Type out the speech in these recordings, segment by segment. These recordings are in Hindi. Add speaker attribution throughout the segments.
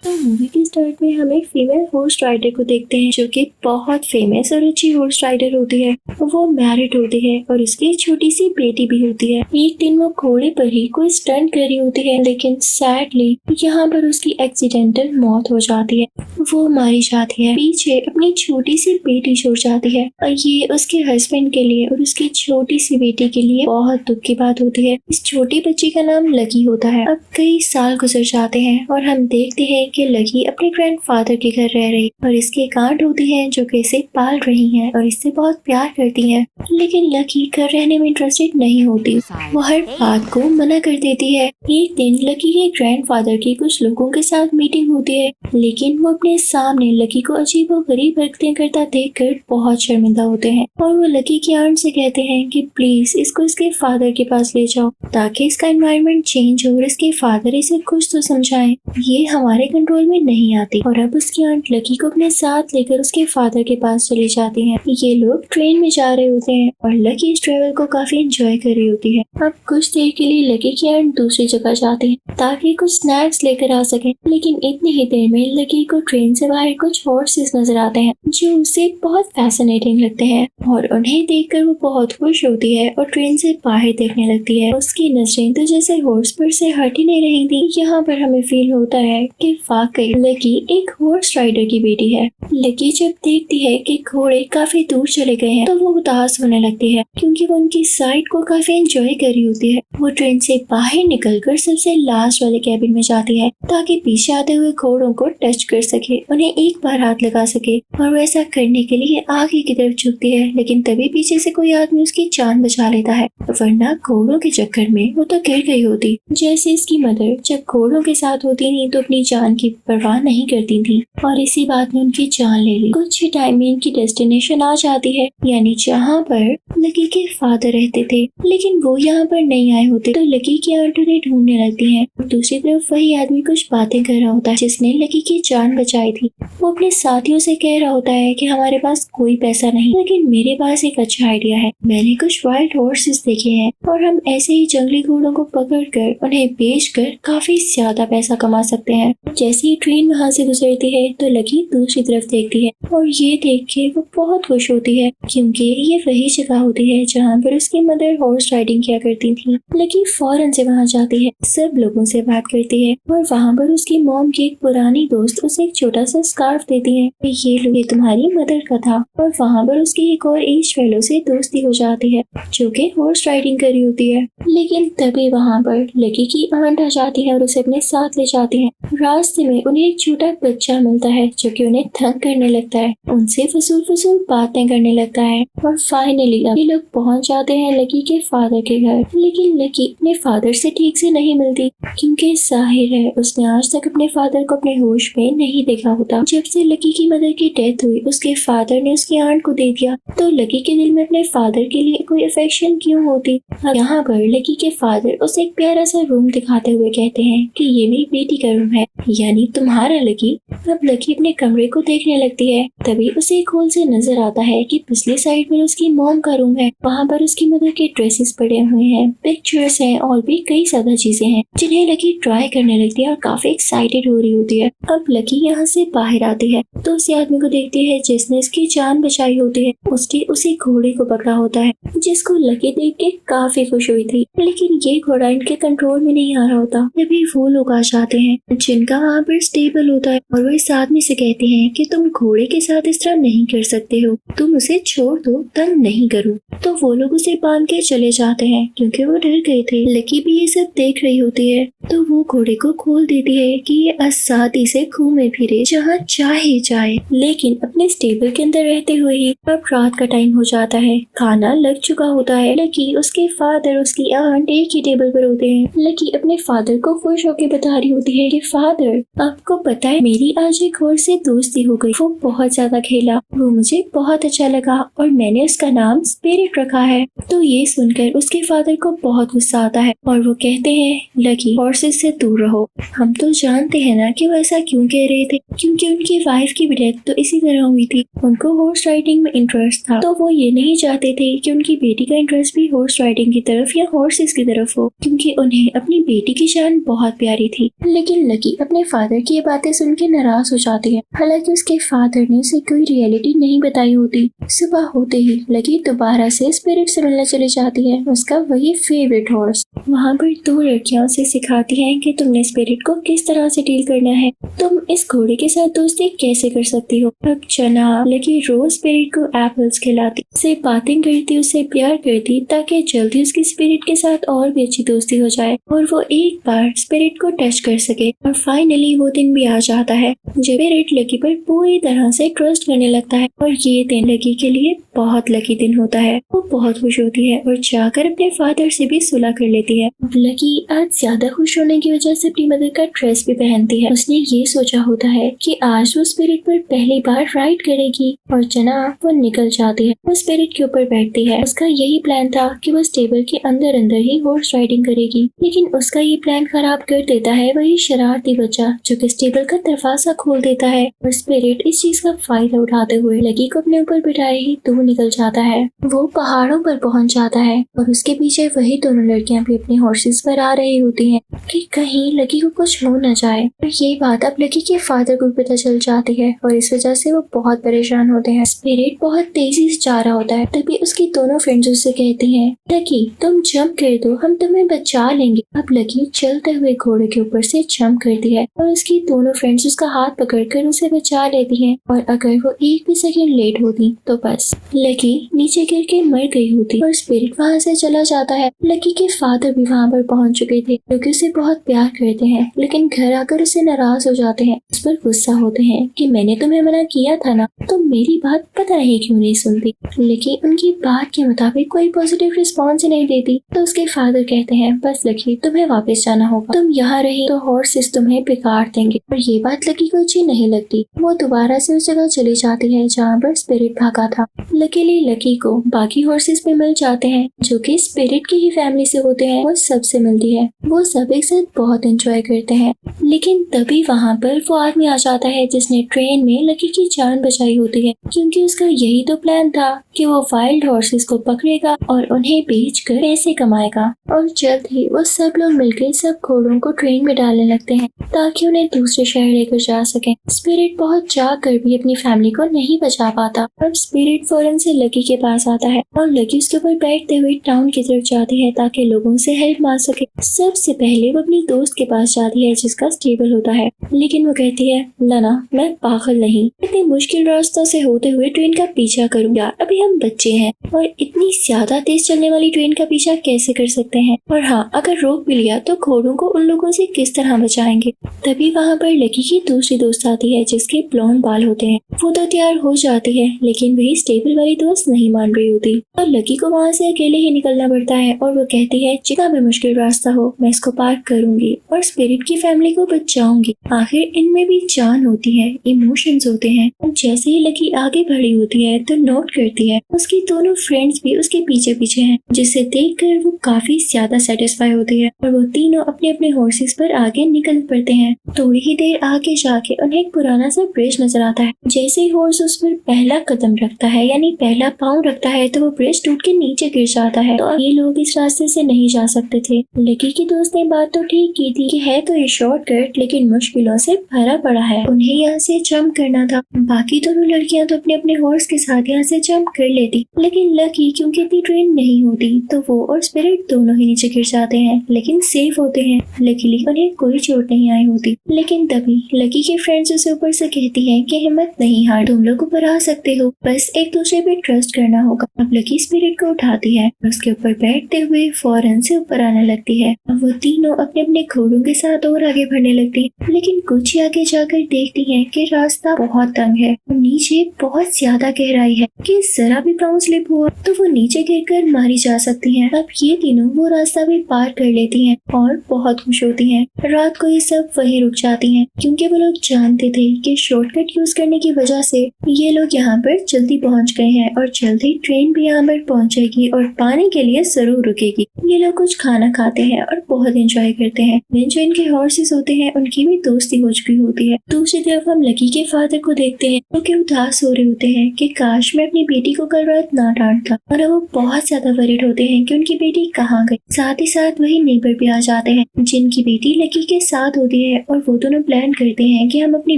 Speaker 1: तो मूवी के स्टार्ट में हम एक फीमेल हॉर्स राइडर को देखते हैं जो कि बहुत फेमस और अच्छी हॉर्स राइडर होती है। वो मैरिड होती है और उसकी एक छोटी सी बेटी भी होती है। एक दिन वो घोड़े पर ही कोई स्टंट कर रही होती है, लेकिन सैडली यहाँ पर उसकी एक्सीडेंटल मौत हो जाती है। वो मारी जाती है। पीछे अपनी छोटी सी बेटी छूट जाती है और ये उसके हस्बैंड के लिए और उसकी छोटी सी बेटी के लिए बहुत दुख की बात होती है। इस छोटी बच्ची का नाम लकी होता है। अब कई साल गुजर जाते हैं और हम देखते हैं कि लकी अपने ग्रैंडफादर के घर रह रही और इसकी एक आंट होती है जो कि इसे पाल रही हैं और इससे बहुत प्यार करती हैं। लेकिन लकी घर रहने में इंटरेस्टेड नहीं होती। वो हर बात को मना कर देती है। एक दिन लकी के ग्रैंडफादर की कुछ लोगों के साथ मीटिंग होती है, लेकिन वो अपने सामने लकी को अजीबोगरीब हरकतें करता देखकर बहुत शर्मिंदा होते हैं और वो लकी की आंट से कहते हैं कि प्लीज इसको इसके फादर के पास ले जाओ ताकि इसका एनवायरनमेंट चेंज हो और इसके फादर इसे कुछ तो समझाएं। ये हमारे कंट्रोल में नहीं आती। और अब उसकी आंट लकी को अपने साथ लेकर उसके फादर के पास चली जाती हैं। ये लोग ट्रेन में जा रहे होते हैं और लकी इस ट्रेवल को काफी एंजॉय कर रही होती है। अब कुछ देर के लिए लकी की आंट दूसरी जगह जाती है ताकि कुछ स्नैक्स लेकर आ सके, लेकिन इतनी ही देर में लकी को ट्रेन से बाहर कुछ हॉर्सेस नजर आते हैं जो उसे बहुत फैसिनेटिंग लगते हैं और उन्हें देखकर वो बहुत खुश होती है और ट्रेन से बाहर देखने लगती है। उसकी नजरें तो जैसे हॉर्स पर से हट ही नहीं रही थी। यहाँ पर हमें फील होता है कि वाकई लकी एक हॉर्स राइडर की बेटी है। लकी जब देखती है कि घोड़े काफी दूर चले गए हैं तो वो उदास होने लगती है क्योंकि वो उनकी साइड को काफी एंजॉय कर रही होती है। वो ट्रेन से बाहर निकलकर सबसे लास्ट वाले कैबिन में जाती है ताकि पीछे आते हुए घोड़ों को टच कर सके, उन्हें एक बार हाथ लगा सके और वो ऐसा करने के लिए आगे की तरफ झुकती है, लेकिन तभी पीछे से कोई आदमी उसकी जान बचा लेता है, वरना घोड़ों के चक्कर में वो तो गिर गई होती। जैसे इसकी मदर जब घोड़ों के साथ होती थी तो अपनी जान की परवाह नहीं करती थी और इसी बात ने उनकी जान ले ली। कुछ ही टाइम में इनकी डेस्टिनेशन आ जाती है, यानी जहाँ पर लकी के फादर रहते थे, लेकिन वो यहाँ पर नहीं आए होते तो लकी की आंट उन्हें ढूंढने लगती है। दूसरी तरफ वही आदमी कुछ बातें कर रहा होता है जिसने लकी की जान बचाई थी। वो अपने साथियों से कह रहा होता है कि हमारे पास कोई पैसा नहीं, लेकिन मेरे पास एक अच्छा आइडिया है। मैंने कुछ वाइल्ड हॉर्सेस देखे हैं और हम ऐसे ही जंगली घोड़ों को पकड़कर उन्हें बेचकर काफी ज्यादा पैसा कमा सकते हैं। जैसे ही ट्रेन वहाँ से गुजरती है तो लकी दूसरी तरफ देखती है और ये देख के वो बहुत खुश होती है क्योंकि ये वही जगह होती है जहाँ पर उसकी मदर हॉर्स राइडिंग किया करती थी। लकी फौरन से वहाँ जाती है, सब लोगों से बात करती है और वहाँ पर उसकी मॉम की एक पुरानी दोस्त उसे एक छोटा सा स्कार्फ देती है। ये लो, ये तुम्हारी मदर का था। और वहाँ पर उसकी एक और एज फेलो से दोस्ती हो जाती है जो कि हॉर्स राइडिंग कर रही होती है। लेकिन तभी वहाँ पर लकी की आंट आ जाती है और उसे अपने साथ ले जाती है। रास्ते में उन्हें एक छोटा बच्चा मिलता है जो कि उन्हें तंग करने लगता है, उनसे फजूल बातें करने लगता है और फाइनली ये लोग पहुँच जाते हैं लकी के फादर के घर। लेकिन लकी अपने फादर से ठीक से नहीं मिलती क्योंकि जाहिर है उसने आज तक अपने फादर को अपने होश में नहीं देखा होता। जब से लकी की मदर की डेथ हुई उसके फादर ने उसकी आंट को दे दिया, तो लकी के दिल में अपने फादर के लिए कोई अफेक्शन क्यों होती। यहाँ पर लकी के फादर उसे एक प्यारा सा रूम दिखाते हुए कहते हैं कि ये मेरी बेटी का रूम है, यानी तुम्हारा लकी। अब लकी अपने कमरे को देखने लगती है, तभी उसे एक होल से नजर आता है कि पिछली साइड पर उसकी मॉम का रूम है। वहाँ पर उसकी मदर के ड्रेसेस पड़े हुए हैं, पिक्चर्स हैं और भी कई ज्यादा चीजें हैं जिन्हें लकी ट्राई करने लगती है और काफी एक्साइटेड हो रही होती है। अब लकी यहाँ से बाहर आती है तो उसी आदमी को देखती है जिसने इसकी जान बचाई होती है। उसने उसी घोड़े को पकड़ा होता है जिसको लकी देख के काफी खुश हुई थी, लेकिन ये घोड़ा इनके कंट्रोल में नहीं आ रहा होता। तभी वो लोग आ जाते हैं जिनका वहाँ पर स्टेबल होता है और वो इस आदमी से कहते हैं कि तुम घोड़े के साथ इस तरह नहीं कर सकते हो, तुम उसे छोड़ दो, तंग नहीं करो। तो वो लोग उसे बांध के चले जाते हैं क्योंकि वो डर गए थे। लकी भी ये सब देख रही होती है तो वो घोड़े को खोल देती है कि ये आजादी से घूमे फिरे जहाँ चाहे जाए, लेकिन अपने स्टेबल के अंदर रहते हुए ही। अब रात का टाइम हो जाता है, खाना लग चुका होता है। लकी, उसके फादर, उसकी आंट एक ही टेबल पर होते हैं। लकी अपने फादर को खुश होकर बता रही होती है कि फादर, आपको पता है मेरी आज एक और से दोस्ती हो गई, वो बहुत ज्यादा खेला, वो मुझे बहुत अच्छा लगा और मैंने उसका नाम स्पिरिट रखा है। तो ये सुनकर उसके फादर को बहुत गुस्सा आता है और वो कहते हैं लकी, हॉर्सेस से दूर रहो। हम तो जानते हैं ना कि वो ऐसा क्यों कह रहे थे, क्योंकि उनकी वाइफ की भी डेथ तो इसी तरह हुई थी। उनको हॉर्स राइडिंग में इंटरेस्ट था, तो वो ये नहीं चाहते थे कि उनकी बेटी का इंटरेस्ट भी हॉर्स राइडिंग की तरफ या हॉर्सेस की तरफ हो, क्योंकि उन्हें अपनी बेटी की जान बहुत प्यारी थी। लेकिन लकी अपने फादर की ये बातें सुन के नाराज हो जाती है। हालांकि उसके फादर ने उसे कोई रियलिटी नहीं बताई होती। सुबह होते ही लकी दोबारा से स्पिरिट से मिलने चली जाती है, उसका वही फेवरेट हॉर्स। वहाँ पर दो लड़कियां उसे सिखाती हैं कि तुमने स्पिरिट को किस तरह से डील करना है, तुम इस घोड़े के साथ दोस्ती कैसे कर सकती हो। अब चना लकी रोज स्पिरिट को एप्पल्स खिलाती, उससे बातें करती, उसे प्यार करती ताकि जल्दी उसकी स्पिरिट के साथ और भी अच्छी दोस्ती हो जाए और वो एक बार स्पिरिट को टच कर सके। और फाइनली वो दिन भी आ जाता है जब स्पिरिट लकी पर पूरी तरह से ट्रस्ट करने लगता है और ये दिन लकी के लिए बहुत लकी दिन होता है। वो बहुत खुश होती है और जाकर अपने फादर से भी सुलह कर लेती है। लकी आज ज्यादा खुश होने की वजह से अपनी मदर का ड्रेस भी पहनती है। उसने ये सोचा होता है कि आज वो स्पिरिट पर पहली बार राइड करेगी और जना वो निकल जाती है। वो स्पिरिट के ऊपर बैठती है। उसका यही प्लान था कि वो स्टेबल के अंदर अंदर ही हॉर्स राइडिंग करेगी, लेकिन उसका ये प्लान खराब कर देता है वही शरारती बच्चा जो कि स्टेबल का दरवाजा खोल देता है। और स्पिरिट इस चीज का फायदा उठाते हुए लकी को अपने ऊपर बिठाए ही दूर निकल जाता है। वो पहाड़ों पर पहुंच जाता है और उसके पीछे वही दोनों लड़कियां भी अपने हॉर्सेस पर आ रही होती हैं कि कहीं लकी को कुछ हो न जाए। और ये बात अब लकी के फादर को पता चल जाती है और इस वजह से वो बहुत परेशान होते हैं। स्पिरिट बहुत तेजी से जा रहा होता है, तभी उसकी दोनों फ्रेंड्स उससे कहती हैं लकी तुम जंप कर दो, हम तुम्हें बचा लेंगे। अब लकी चलते हुए घोड़े के ऊपर से जंप करती है और उसकी दोनों फ्रेंड्स उसका हाथ पकड़कर उसे बचा लेती हैं। और अगर वो एक भी सेकंड लेट होती तो बस लकी नीचे गिर के मर गई होती और स्पिरिट वहाँ से चला जाता है। लकी के फादर भी वहाँ पर पहुँच चुके थे, क्योंकि उसे बहुत प्यार करते हैं, लेकिन घर आकर उसे नाराज हो जाते हैं। उस पर गुस्सा होते हैं कि मैंने तुम्हें मना किया था ना, तुम मेरी बात पता नहीं क्यों नहीं सुनती। लेकिन उनकी बात के मुताबिक कोई पॉजिटिव रिस्पॉन्स ही नहीं देती। तो उसके फादर कहते हैं बस लकी तुम्हें वापस जाना होगा, तुम यहाँ रही तो हॉर्सेस तुम्हें बिगाड़ देंगे। और ये बात लकी को अच्छी नहीं लगती। वो दोबारा से उस जगह चली जाती है जहाँ पर स्पिरिट भागा था। लकीली लकी को बाकी हॉर्सेस भी मिल जाते हैं जो कि स्पिरिट की ही फैमिली से होते हैं। वो सबसे मिलती है, वो सब एक साथ बहुत एंजॉय करते हैं। लेकिन तभी वहाँ पर वो आदमी आ जाता है जिसने ट्रेन में लकी की जान बचाई होती है, क्योंकि उसका यही तो प्लान था कि वो वाइल्ड हॉर्सेस को पकड़ेगा और उन्हें बेचकर पैसे कमाएगा। और जल्द ही वो सब लोग मिलकर सब घोड़ों को ट्रेन में डालने लगते हैं ताकि उन्हें दूसरे शहर लेकर जा सके। स्पिरिट बहुत चाह कर भी अपनी फैमिली को नहीं बचा पाता। अब स्पिरिट फौरन से लकी के पास आता है और लकी उसके ऊपर बैठते हुए टाउन की तरफ जाती है ताकि लोगों से हेल्प मांग सके। सबसे पहले वो अपनी दोस्त के पास जाती है जिसका स्टेबल होता है, लेकिन वो कहती है ना मैं पागल नहीं, इतनी मुश्किल रास्तों से होते हुए ट्रेन का पीछा करूंगा, अभी हम बच्चे हैं और इतनी ज्यादा तेज चलने वाली ट्रेन का पीछा कैसे कर सकते हैं। और हाँ, अगर रोक भी लिया तो घोड़ों को उन लोगों से किस तरह बचाएंगे। तभी वहाँ पर लकी की दूसरी दोस्त आती है जिसके ब्लॉन्ड बाल होते हैं। वो तो तैयार हो जाती है, लेकिन वही स्टेबल वाली दोस्त नहीं मान रही होती और लकी को वहाँ से अकेले ही निकलना पड़ता है। और वो कहती है जितना भी मुश्किल रास्ता हो मैं इसको पार करूंगी और स्पिरिट की फैमिली को बचाऊंगी। आखिर इनमें भी जान होती है, इमोशंस होते हैं। और जैसे ही लकी आगे बढ़ी होती है तो नोट करती है उसकी दोनों फ्रेंड्स भी उसके पीछे पीछे हैं, जिसे देखकर वो काफी ज्यादा सेटिस्फाई होती है और वो तीनों अपने अपने हॉर्सेस पर आगे निकल पड़ते हैं। थोड़ी ही देर आगे जाके उन्हें एक पुराना सा ब्रिज नजर आता है। जैसे ही हॉर्स उस पर पहला कदम रखता है यानी पहला पाँव रखता है तो वो ब्रिज टूट के नीचे गिर जाता है। तो ये लोग इस रास्ते से नहीं जा सकते थे। लकी की दोस्त ने बात तो ठीक की थी कि है तो ये शॉर्टकट, लेकिन मुश्किलों से भरा पड़ा है, उन्हें यहाँ से जंप करना था। बाकी दोनों लड़कियां तो अपने अपने हॉर्स के साथ यहाँ से जंप कर लेती, लेकिन लकी क्योंकि इतनी ट्रेन नहीं होती तो वो और स्पिरिट दोनों ही नीचे गिर जाते हैं, लेकिन सेफ होते हैं। लकीली उन्हें कोई चोट नहीं आई होती। लेकिन तभी लकी के फ्रेंड्स उसे ऊपर से कहती हैं कि हिम्मत नहीं हार, तुम लोग ऊपर आ सकते हो, बस एक दूसरे पे ट्रस्ट करना होगा। अब लकी स्पिरिट को उठाती है और उसके ऊपर बैठते हुए फौरन से ऊपर आने लगती है। अब वो तीनों अपने अपने घोड़ों के साथ और आगे बढ़ने लगती है, लेकिन कुछ ही आगे जाकर देखती है कि रास्ता बहुत तंग है और नीचे बहुत ज्यादा गहराई है कि जरा भी पाँव स्लिप हुआ तो वो नीचे गिरकर मारी जा सकती हैं। अब ये तीनों वो रास्ता भी पार कर लेती हैं और बहुत खुश होती हैं। रात को ये सब वहीं रुक जाती हैं क्योंकि वो लोग जानते थे कि शॉर्टकट यूज करने की वजह से ये लोग यहाँ पर जल्दी पहुँच गए हैं और जल्दी ट्रेन भी यहाँ पर पहुँचेगी और पानी के लिए जरूर रुकेगी। ये लोग कुछ खाना खाते हैं और बहुत एंजॉय करते हैं। जो इनके हॉर्सेस होते हैं उनकी भी दोस्ती हो चुकी होती है। दूसरी तरफ हम लकी के फादर को देखते हैं जो कि उदास हो रहे होते हैं कि काश मैं अपनी बेटी को कल रात ना डांटता, और वो बहुत ज्यादा वरीड होते हैं कि उनकी बेटी कहाँ गई। साथ ही साथ वही नेबर भी आ जाते हैं जिनकी बेटी लकी के साथ होती है और वो दोनों प्लान करते हैं कि हम अपनी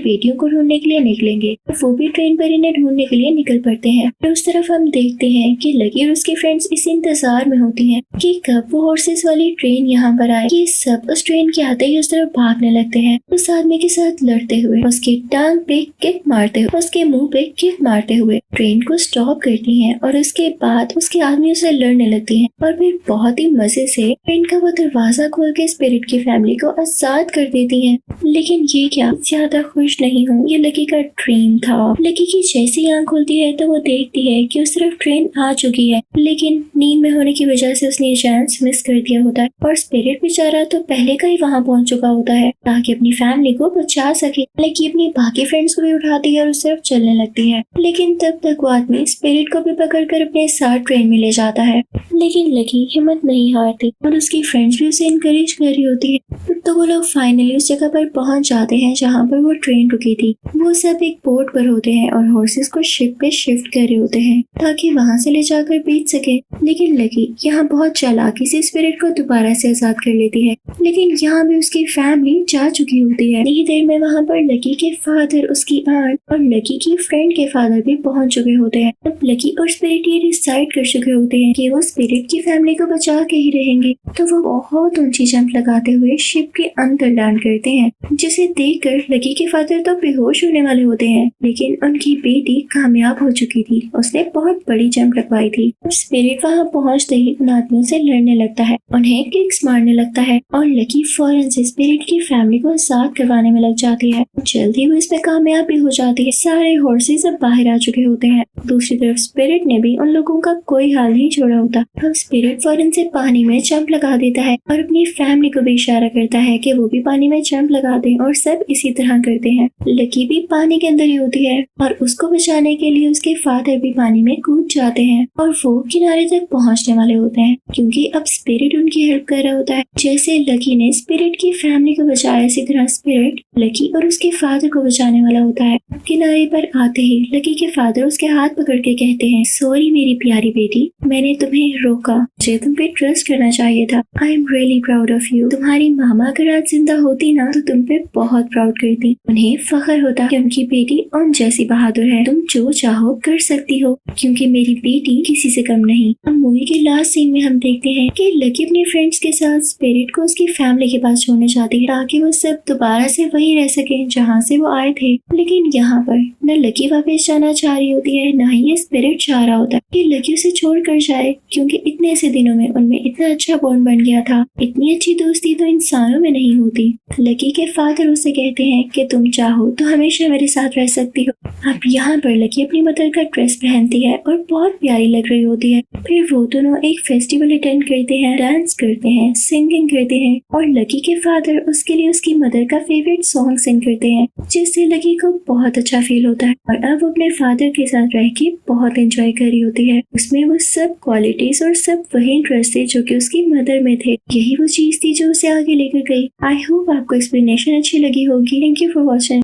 Speaker 1: बेटियों को ढूंढने के लिए निकलेंगे। वो भी ट्रेन पर इन्हें ढूंढने के लिए निकल पड़ते हैं। और उस तरफ हम देखते हैं कि लकी और उसके फ्रेंड्स इस इंतजार में होती हैं कि कब वो हॉर्सेस वाली ट्रेन यहाँ पर आए। ये सब उस ट्रेन के आते ही उस तरफ भागने लगते हैं, उस आदमी के साथ लड़ते हुए, उसकी टांग पे किक मारते हुए, उसके मुंह पे किक मारते हुए ट्रेन को स्टॉप करती हैं और उसके बाद उसके आदमियों से लड़ने लगती हैं और फिर बहुत ही मजे से ट्रेन का वो दरवाजा खोल के स्पिरिट की फैमिली को आजाद कर देती हैं। लेकिन ये क्या, ज्यादा खुश नहीं हूँ, ये लकी का ड्रीम था। लकी की जैसी आंख खुलती है तो वो देखती है कि उस तरफ ट्रेन आ चुकी है, लेकिन नींद में होने की वजह से उसने चांस मिस कर दिया होता है और स्पिरिट बेचारा तो पहले का ही वहाँ पहुंच चुका होता है ताकि अपनी फैमिली को बचा सके। लकी अपनी बाकी फ्रेंड्स को भी उठाती है और उस तरफ चलने लगती है, लेकिन तब तक वो आदमी स्पिरिट को भी पकड़कर अपने साथ ट्रेन में ले जाता है। लेकिन लकी हिम्मत नहीं हारती और उसकी फ्रेंड्स भी उसे इनकरेज कर रही होती है। तो वो लोग फाइनली उस जगह पर पहुंच जाते हैं जहाँ पर वो ट्रेन रुकी थी। वो सब एक बोट पर होते हैं और हॉर्सेस को शिप पे शिफ्ट कर रहे होते हैं ताकि वहाँ से ले जाकर बेच सके। लेकिन लकी यहाँ बहुत चालाकी से स्पिरिट को दोबारा से आजाद कर लेती है, लेकिन यहाँ भी उसकी फैमिली जा चुकी होती है। इतनी देर में वहाँ पर लकी के फादर, उसकी आंट और लकी की फ्रेंड के फादर भी पहुंच चुके होते हैं। अब लकी और स्पिरिट ये डिसाइड कर चुके होते हैं कि वो स्पिरिट की फैमिली को बचा के ही रहेंगे। तो वो बहुत ऊंची जंप लगाते हुए शिप के अंदर लैंड करते हैं, जिसे देखकर लकी के फादर तो बेहोश होने वाले होते हैं, लेकिन उनकी बेटी कामयाब हो चुकी थी, उसने बहुत बड़ी जंप लगवाई थी। अब स्पिरिट वहाँ पहुँचते ही उन आदमियों से लड़ने लगता है, उन्हें किक्स मारने लगता है और लकी फौरन से स्पिरिट की फैमिली को आजाद करवाने में लग जाती है। जल्दी वो इसमें कामयाब भी हो जाती है। सारे हॉर्सेस अब बाहर आ चुके होते हैं। दूसरी तरफ स्पिरिट ने भी उन लोगों का कोई हाल नहीं छोड़ा होता। अब स्पिरिट फौरन से पानी में जंप लगा देता है और अपनी फैमिली को भी इशारा करता है कि वो भी पानी में जंप लगा दें और सब इसी तरह करते हैं। लकी भी पानी के अंदर ही होती है और उसको बचाने के लिए उसके फादर भी पानी में कूद जाते हैं और वो किनारे तक पहुंचने वाले होते हैं क्योंकि अब स्पिरिट उनकी हेल्प कर रहा होता है। जैसे लकी ने स्पिरिट की फैमिली को बचाया, इसी तरह स्पिरिट लकी और उसके फादर को बचाने वाला होता है। किनारे पर आते ही लकी के फादर उसके हाथ पकड़ के कहते हैं, सॉरी मेरी प्यारी बेटी, मैंने तुम्हें रोका, मुझे तुम पे ट्रस्ट करना चाहिए था। I am really proud of you. तुम्हारी मामा अगर आज जिंदा होती ना तो तुम पे बहुत प्राउड करती। उन्हें फख्र होता कि उनकी बेटी उन जैसी बहादुर है। तुम जो चाहो कर सकती हो क्योंकि मेरी बेटी किसी से कम नहीं। हम मूवी के लास्ट सीन में हम देखते हैं कि लकी अपने फ्रेंड्स के साथ स्पिरिट को उसकी फैमिली के पास छोड़ने जाती है ताकि वो सब दोबारा से वही रह सके जहाँ से वो आए थे। लेकिन यहाँ पर न लकी वापस जाना चाह रही होती है, न ही ये स्पिरिट चाह रहा होता कि लकी उसे छोड़ कर जाए क्योंकि इतने से दिनों में उनमें इतना अच्छा बॉन्ड बन गया था। इतनी अच्छी दोस्ती तो इंसानों में नहीं होती। लकी के फादर उसे कहते हैं कि तुम चाहो तो हमेशा मेरे साथ रह सकती हो। अब यहाँ पर लकी अपनी मदर का ड्रेस पहनती है और बहुत प्यारी लग रही होती है। फिर वो दोनों एक फेस्टिवल अटेंड करते हैं, डांस करते हैं, सिंगिंग करते हैं और लकी के फादर उसके लिए उसकी मदर का फेवरेट सॉन्ग सिंग करते हैं, जिससे लकी को बहुत अच्छा फील होता है और अब वो अपने फादर के साथ रह के बहुत एंजॉय कर रही होती है। उसमें वो सब क्वालिटीज और सब वही इंटरेस्ट थे जो कि उसकी मदर में थे। यही वो चीज थी जो उसे आगे लेकर गई। आई होप आपको एक्सप्लेनेशन अच्छी लगी होगी। Thank you for watching.